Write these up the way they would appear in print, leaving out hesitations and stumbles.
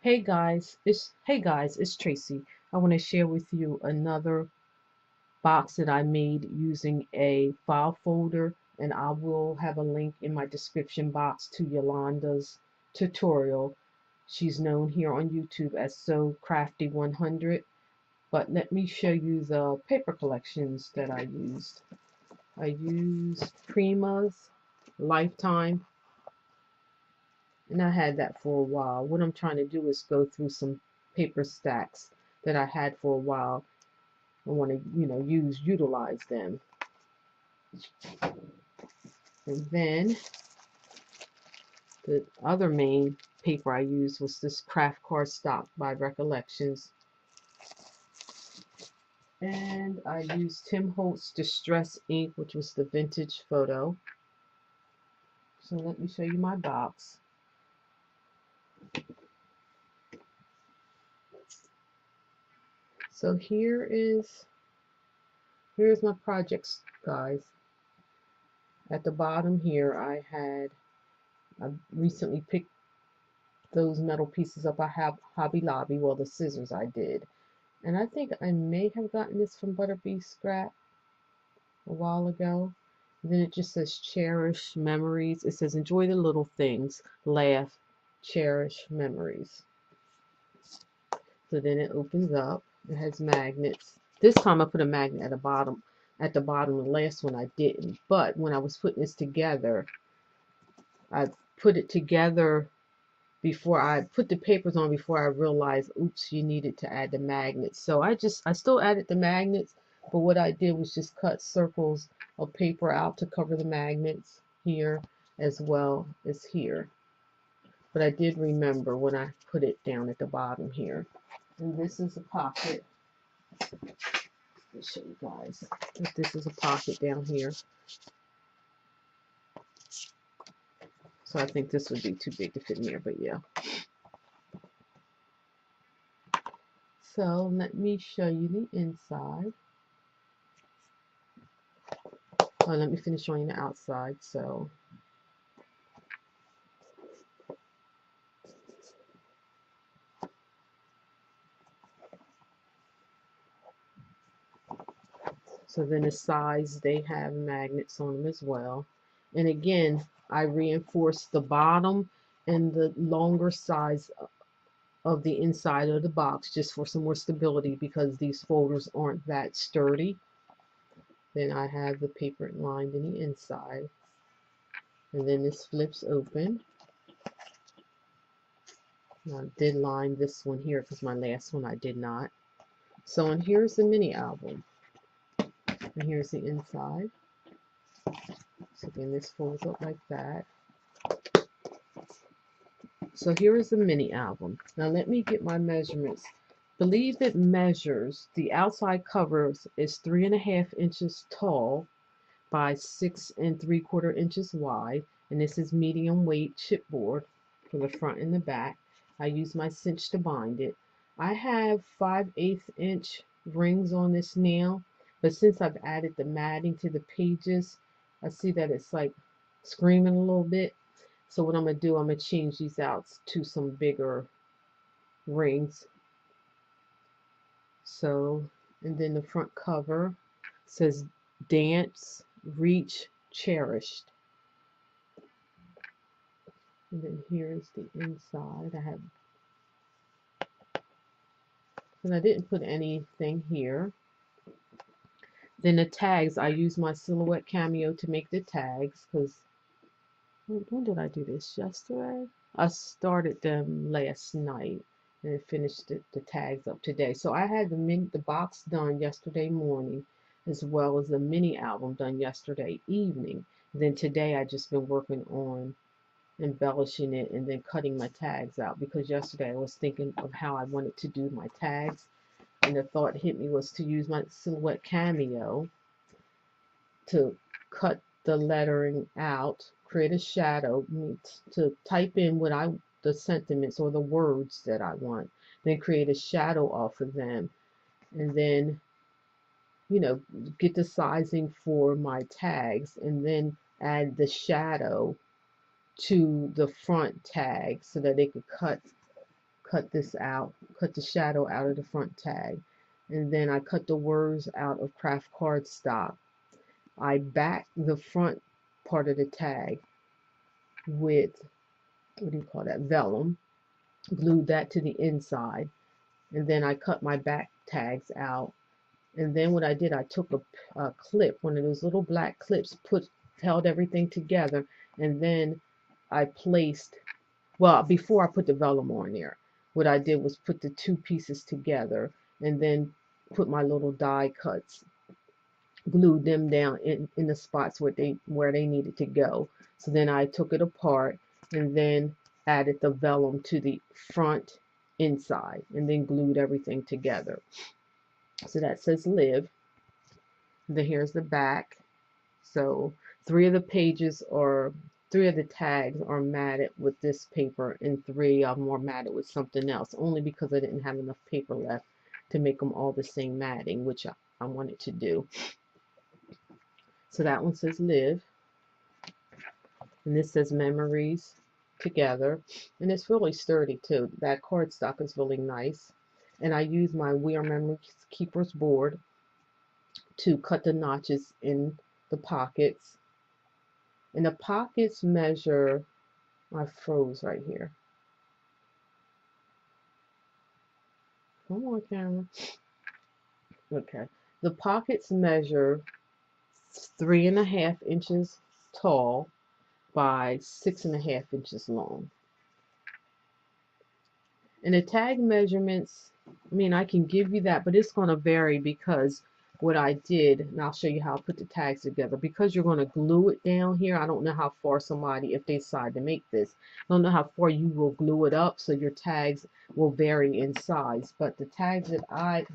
Hey guys, it's Tracy. I want to share with you another box that I made using a file folder, and I will have a link in my description box to Yolanda's tutorial. She's known here on YouTube as So Crafty 100. But let me show you the paper collections that I used. I used Prima's Lifetime, and I had that for a while. What I'm trying to do is go through some paper stacks that I had for a while. I want to, utilize them. And then the other main paper I used was this craft cardstock by Recollections. And I used Tim Holtz Distress ink, which was the vintage photo. So let me show you my box. So here's my projects, guys. At the bottom here, I recently picked those metal pieces up. I have Hobby Lobby, well, the scissors I did. And I think I may have gotten this from Butterbee Scrap a while ago. And then it just says cherish memories. It says enjoy the little things, laugh, cherish memories. So then it opens up. It has magnets. This time I put a magnet at the bottom. At the bottom, the last one I didn't. But when I was putting this together, I put it together before I put the papers on, before I realized, oops, you needed to add the magnets. So I still added the magnets, but what I did was just cut circles of paper out to cover the magnets here as well as here. But I did remember when I put it down at the bottom here. And this is a pocket. Let me show you guys. This is a pocket down here. So I think this would be too big to fit in here, but yeah. So let me show you the inside. Oh, let me finish showing the outside. So then the sides, they have magnets on them as well. And again, I reinforced the bottom and the longer sides of the inside of the box just for some more stability, because these folders aren't that sturdy. Then I have the paper lined in the inside. And then this flips open. I did line this one here because my last one I did not. So, and here's the mini album. And here's the inside. So again, this folds up like that. So here is the mini album. Now let me get my measurements. Believe it measures, the outside cover is 3.5 inches tall by 6 3/4 inches wide. And this is medium weight chipboard for the front and the back. I use my cinch to bind it. I have 5/8 inch rings on this nail, but since I've added the matting to the pages, I see that it's like screaming a little bit. So what I'm going to do, I'm going to change these out to some bigger rings. So, and then the front cover says Dance, Reach, Cherished. And then here's the inside. And I didn't put anything here. Then the tags, I use my Silhouette Cameo to make the tags, because when did I do this? Yesterday? I started them last night and finished the tags up today. So I had the box done yesterday morning, as well as the mini album done yesterday evening. Then today I just been working on embellishing it and then cutting my tags out, because yesterday I was thinking of how I wanted to do my tags, and the thought hit me was to use my Silhouette Cameo to cut the lettering out, create a shadow, to type in the sentiments or the words that I want, then create a shadow off of them, and then get the sizing for my tags, and then add the shadow to the front tag so that they could cut this out, cut the shadow out of the front tag. And then I cut the words out of craft cardstock. I backed the front part of the tag with, what do you call that, vellum, glued that to the inside, and then I cut my back tags out. And then what I did, I took a clip, one of those little black clips, held everything together, and then I placed, well, before I put the vellum on there, what I did was put the two pieces together and then put my little die cuts, glued them down in the spots where they needed to go. So then I took it apart and then added the vellum to the front inside and then glued everything together. So that says live. Then here's the back. So three of the tags are matted with this paper and 3 of them are matted with something else, only because I didn't have enough paper left to make them all the same matting, which I wanted to do. So that one says live, and this says memories together, and it's really sturdy too. That cardstock is really nice, and I use my We Are Memory Keepers board to cut the notches in the pockets. And the pockets measure, I froze right here. Come on, camera. Okay. The pockets measure 3.5 inches tall by 6.5 inches long. And the tag measurements, I mean, I can give you that, but it's going to vary because what I did, and I'll show you how I put the tags together, because you're going to glue it down here. I don't know how far somebody, if they decide to make this, I don't know how far you will glue it up, so your tags will vary in size. But the tags that I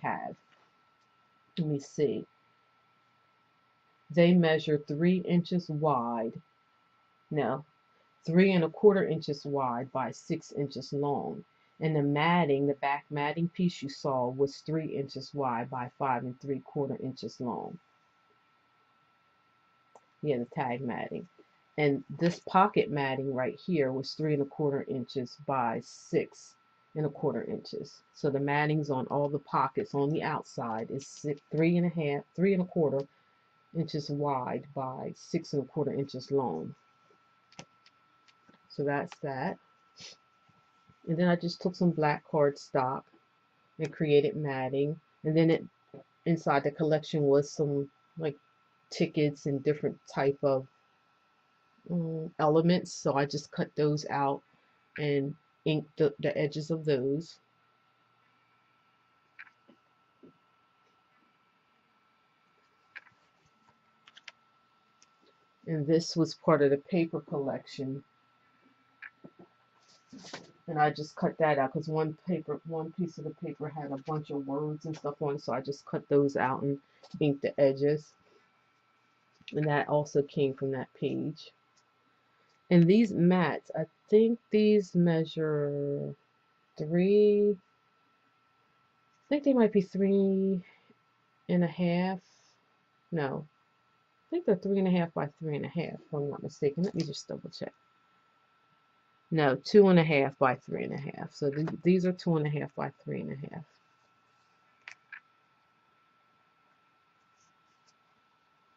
have, let me see, they measure 3 inches wide. No, 3.25 inches wide by 6 inches long. And the matting, the back matting piece you saw, was 3 inches wide by 5.75 inches long. Yeah, the tag matting. And this pocket matting right here was 3.25 inches by 6.25 inches. So the matting's on all the pockets on the outside is 3.25 inches wide by 6.25 inches long. So that's that. And then I just took some black cardstock and created matting. And then inside the collection was some like tickets and different type of elements. So I just cut those out and inked the edges of those. And this was part of the paper collection. And I just cut that out because one piece of the paper had a bunch of words and stuff on it, so I just cut those out and inked the edges. And that also came from that page. And these mats, I think these measure 3, I think they might be 3.5. No, I think they're 3.5 by 3.5, if I'm not mistaken. Let me just double check. No, 2.5 by 3.5. So these are 2.5 by 3.5.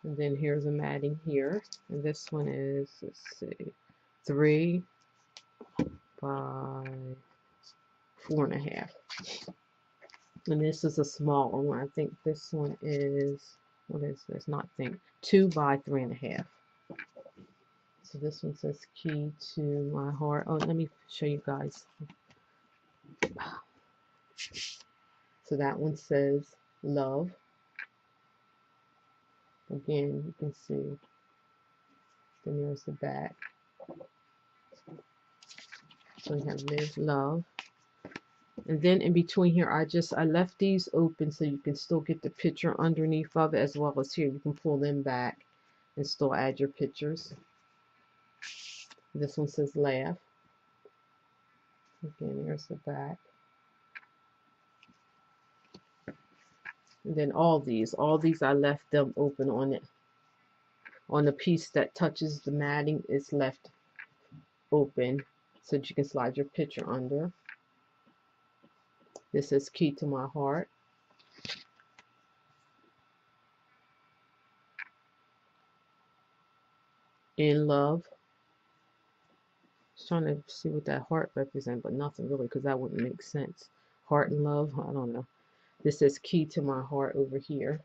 And then here's a matting here. And this one is, let's see, 3 by 4.5. And this is a smaller one. I think this one is, what is this? Not think, 2 by 3.5. So this one says key to my heart. Oh, let me show you guys. So that one says love. Again, you can see. Then there's the back. So we have live, love. And then in between here, I left these open so you can still get the picture underneath of it, as well as here. You can pull them back and still add your pictures. This one says laugh. Again, here's the back. And then all these I left them open on it. On the piece that touches the matting is left open. so that you can slide your picture under. This says Key to My Heart. In Love. I was trying to see what that heart represents, but nothing really, because that wouldn't make sense. Heart and love, I don't know. This says Key to My Heart over here.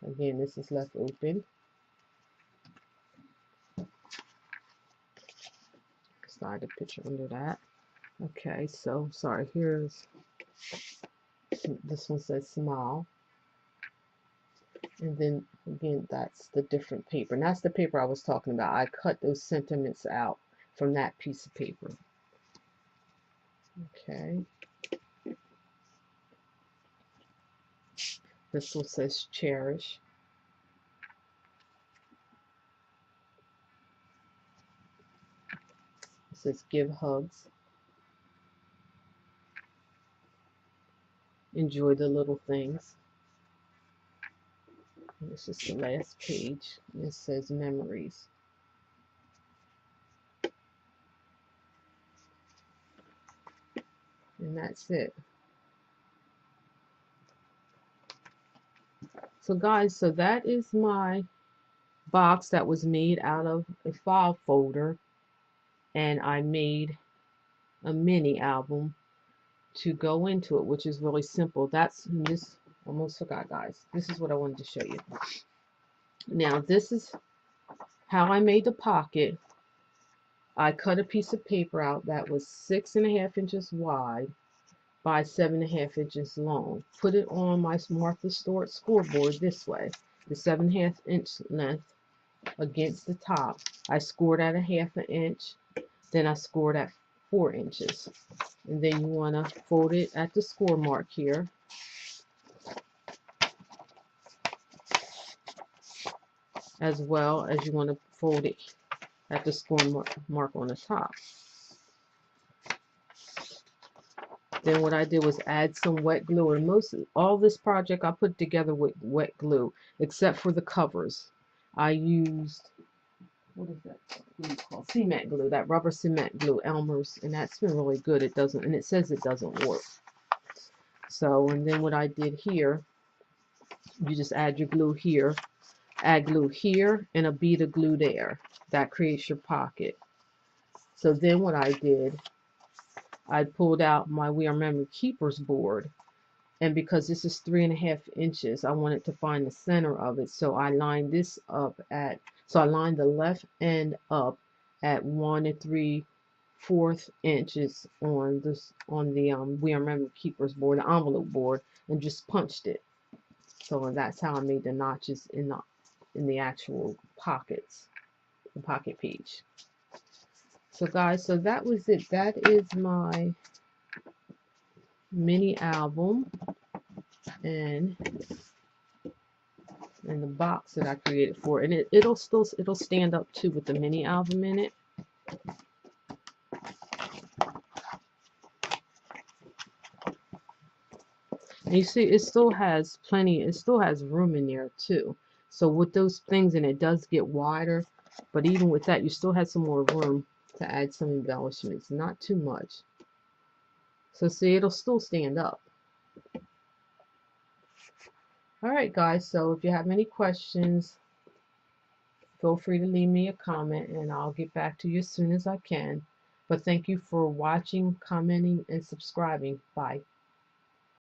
Again, this is left open. Slide the picture under that. Okay, so sorry, here's this one says Smile. And then again, that's the different paper. And that's the paper I was talking about. I cut those sentiments out from that piece of paper. Okay. This one says Cherish. It says Give Hugs. Enjoy the Little Things. And this is the last page. It says Memories. And that's it. So guys, so that is my box that was made out of a file folder, and I made a mini album to go into it, which is really simple. That's this. Almost forgot, guys. This is what I wanted to show you. Now this is how I made the pocket. I cut a piece of paper out that was 6.5 inches wide by 7.5 inches long. Put it on my Martha Stewart scoreboard this way, the 7.5 inch length against the top. I scored at 1/2 inch, then I scored at 4 inches. And then you want to fold it at the score mark here. As well as you want to fold it at the score mark on the top. Then what I did was add some wet glue, and all this project I put together with wet glue, except for the covers. I used, what is that glue called? Cement glue, that rubber cement glue, Elmer's, and that's been really good. It doesn't, and it says it doesn't warp. So, and then what I did here, you just add your glue here, add glue here, and a bead of glue there. That creates your pocket. So then what I did, I pulled out my We Are Memory Keepers board, and because this is 3.5 inches, I wanted to find the center of it, so I lined this up at, so I lined the left end up at 1 3/4 inches on this, on the We Are Memory Keepers board, the envelope board, and just punched it. So that's how I made the notches in the actual pockets, the pocket page. So guys, so that was it. That is my mini album, and the box that I created for it. And it'll stand up too with the mini album in it. And you see, it still has room in there too. So with those things, and it does get wider, but even with that, you still have some more room to add some embellishments, not too much. So see, it'll still stand up. Alright guys, so if you have any questions, feel free to leave me a comment and I'll get back to you as soon as I can. But thank you for watching, commenting, and subscribing. Bye.